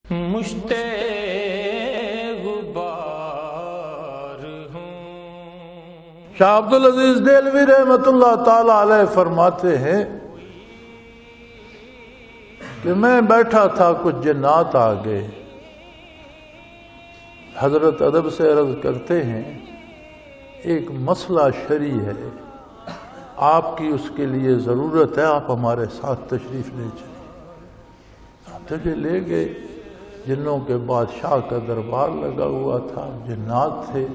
مشتے غبار ہوں۔ شاہ عبدالعزیز دہلوی رحمۃ اللہ تعالی علیہ فرماتے ہیں کہ میں بیٹھا تھا، کچھ جنات آ گئے۔ حضرت ادب سے عرض کرتے ہیں ایک مسئلہ شرعی ہے، آپ کی اس کے لیے ضرورت ہے، آپ ہمارے ساتھ تشریف لے چلیں۔ مجھے لے گئے، جنوں کے بادشاہ کا دربار لگا ہوا تھا، جنات تھے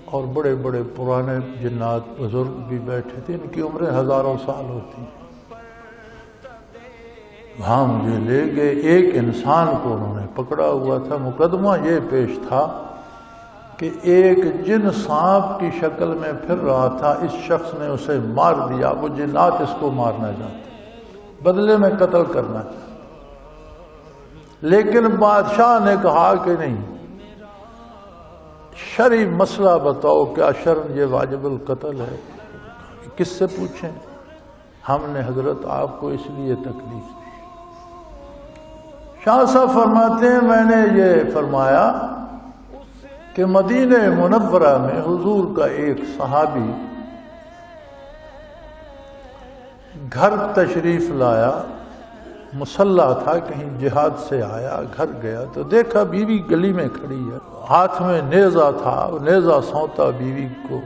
اور بڑے بڑے پرانے جنات بزرگ بھی بیٹھے تھے، ان کی عمریں ہزاروں سال ہوتی ہیں۔ وہاں مجھے لے گئے، ایک انسان کو انہوں نے پکڑا ہوا تھا۔ مقدمہ یہ پیش تھا کہ ایک جن سانپ کی شکل میں پھر رہا تھا، اس شخص نے اسے مار دیا، وہ جنات اس کو مارنا چاہتے، بدلے میں قتل کرنا چاہتے، لیکن بادشاہ نے کہا کہ نہیں، شرعی مسئلہ بتاؤ، کیا شرعاً یہ واجب القتل ہے؟ کس سے پوچھیں؟ ہم نے حضرت آپ کو اس لیے تکلیف دی۔ شاہ صاحب فرماتے ہیں میں نے یہ فرمایا کہ مدینہ منورہ میں حضور کا ایک صحابی گھر تشریف لایا، مسلح تھا، کہیں جہاد سے آیا، گھر گیا تو دیکھا بیوی گلی میں کھڑی ہے، ہاتھ میں نیزہ تھا، نیزہ سونتا بیوی کو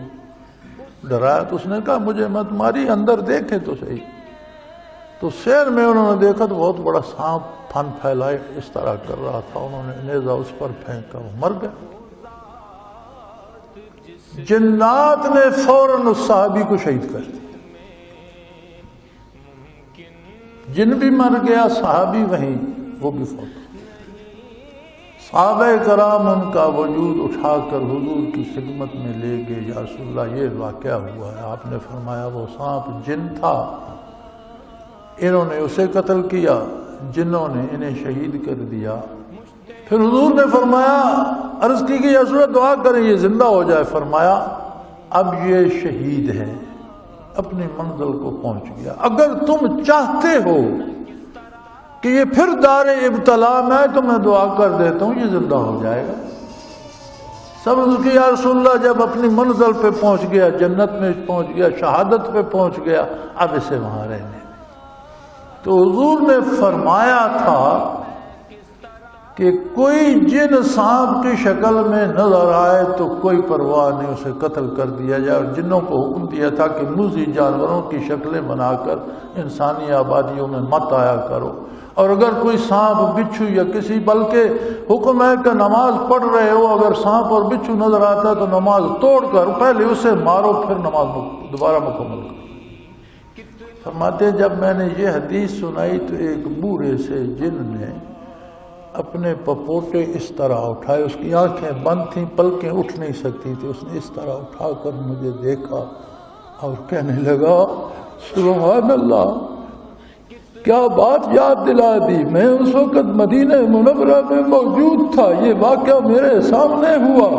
ڈرایا، تو اس نے کہا مجھے مت ماری، اندر دیکھے تو صحیح۔ تو سیر میں انہوں نے دیکھا تو بہت بڑا سانپ پھن پھیلائے اس طرح کر رہا تھا، انہوں نے نیزہ اس پر پھینکا، وہ مر گیا۔ جنات نے فوراً اس صحابی کو شہید کر دیا، جن بھی مر گیا، صحابی وہیں، وہ بھی فوت۔ صحابہ کرام ان کا وجود اٹھا کر حضور کی خدمت میں لے گئے، یا رسول اللہ یہ واقعہ ہوا ہے۔ آپ نے فرمایا وہ سانپ جن تھا، انہوں نے اسے قتل کیا، جنوں نے انہیں شہید کر دیا۔ پھر حضور نے فرمایا، عرض کی کہ یا رسول اللہ دعا کریں یہ زندہ ہو جائے۔ فرمایا اب یہ شہید ہے، اپنی منزل کو پہنچ گیا، اگر تم چاہتے ہو کہ یہ پھر دار ابتلا میں تو میں دعا کر دیتا ہوں یہ زندہ ہو جائے گا۔ سب اس کی یا رسول اللہ جب اپنی منزل پہ پہنچ گیا، جنت میں پہنچ گیا، شہادت پہ پہنچ گیا، اب اسے وہاں رہنے دیں۔ تو حضور نے فرمایا تھا کہ کوئی جن سانپ کی شکل میں نظر آئے تو کوئی پرواہ نہیں، اسے قتل کر دیا جائے، اور جنوں کو حکم دیا تھا کہ موذی جانوروں کی شکلیں بنا کر انسانی آبادیوں میں مت آیا کرو، اور اگر کوئی سانپ بچھو یا کسی، بلکہ حکم ہے کہ نماز پڑھ رہے ہو اگر سانپ اور بچھو نظر آتا ہے تو نماز توڑ کر پہلے اسے مارو، پھر نماز دوبارہ مکمل کرو۔ فرماتے جب میں نے یہ حدیث سنائی تو ایک بوڑھے سے جن نے اپنے پپوٹے اس طرح اٹھائے، اس کی آنکھیں بند تھیں، پلکیں اٹھ نہیں سکتی تھی، اس نے اس طرح اٹھا کر مجھے دیکھا اور کہنے لگا سبحان اللہ، کیا بات یاد دلا دی، میں اس وقت مدینہ منورہ میں موجود تھا، یہ واقعہ میرے سامنے ہوا۔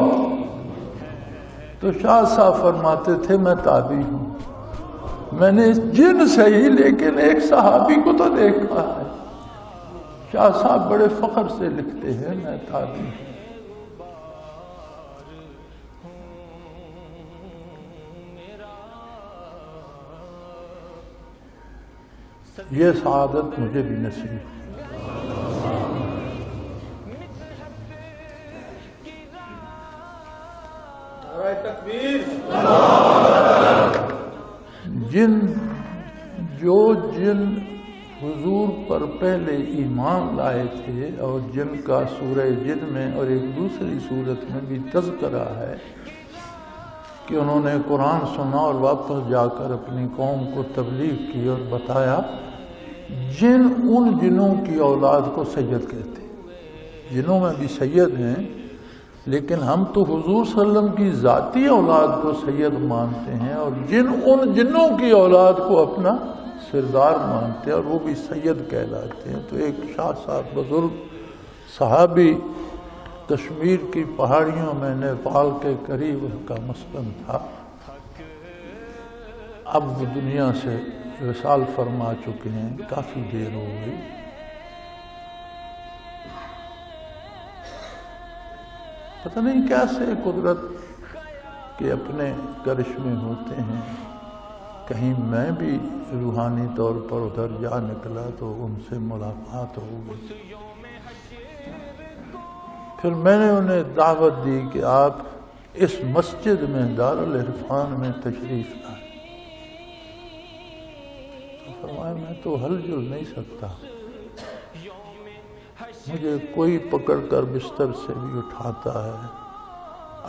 تو شاہ صاحب فرماتے تھے میں تابعی ہوں، میں نے جن صحیح لیکن ایک صحابی کو تو دیکھا ہے۔ شاہ صاحب بڑے فخر سے لکھتے ہیں میں تابعی ہوں۔ یہ سعادت مجھے بھی نصیب ہوئی۔ نعرہ تکبیر۔ جن حضور پر پہلے ایمان لائے تھے اور جن کا سورہ جن میں اور ایک دوسری صورت میں بھی تذکرہ ہے کہ انہوں نے قرآن سنا اور واپس جا کر اپنی قوم کو تبلیغ کی اور بتایا، جن ان جنوں کی اولاد کو سید کہتے ہیں، جنوں میں بھی سید ہیں، لیکن ہم تو حضور صلی اللہ علیہ وسلم کی ذاتی اولاد کو سید مانتے ہیں، اور جن ان جنوں کی اولاد کو اپنا سردار مانتے ہیں اور وہ بھی سید کہلاتے ہیں۔ تو ایک شاہ صاحب بزرگ صحابی کشمیر کی پہاڑیوں میں نیپال کے قریب ان کا مسکن تھا، اب وہ دنیا سے وصال فرما چکے ہیں، کافی دیر ہو گئی۔ پتہ نہیں کیسے قدرت کے اپنے کرشمے ہوتے ہیں. کہیں میں بھی روحانی طور پر ادھر جا نکلا تو ان سے ملاقات ہو گئی. پھر میں نے انہیں دعوت دی کہ آپ اس مسجد میں دارالعرفان میں تشریف لائیں. تو فرمایا میں تو ہل جل نہیں سکتا، مجھے کوئی پکڑ کر بستر سے بھی اٹھاتا ہے.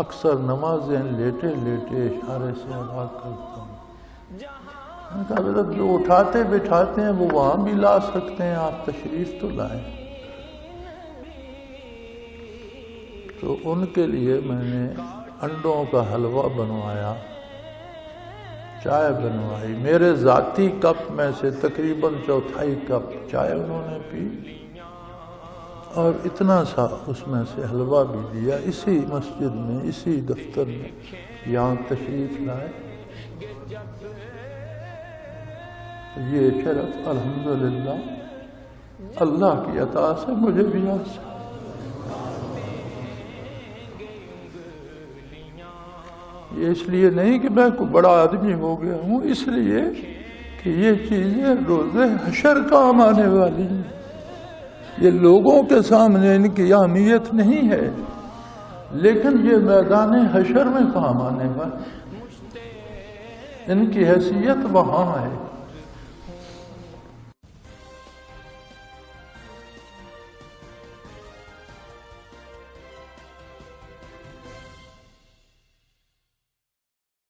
اکثر نمازیں لیٹے لیٹے اشارے سے ادا کرتا ہوں. میں نے کہا حضرت جو اٹھاتے بٹھاتے ہیں وہ وہاں بھی لا سکتے ہیں، آپ تشریف تو لائیں. تو ان کے لیے میں نے انڈوں کا حلوہ بنوایا، چائے بنوائی. میرے ذاتی کپ میں سے تقریباً 1/4 کپ چائے انہوں نے پی اور اتنا سا اس میں سے حلوہ بھی دیا. اسی مسجد میں، اسی دفتر میں یہاں تشریف لائے. یہ شرف الحمدللہ اللہ کی عطا سے مجھے بھی حاصل. یہ اس لیے نہیں کہ میں کوئی بڑا آدمی ہو گیا ہوں، اس لیے کہ یہ چیزیں روز حشر کام آنے والی ہیں. یہ لوگوں کے سامنے ان کی اہمیت نہیں ہے، لیکن یہ میدان حشر میں کام آنے والی، ان کی حیثیت وہاں ہے.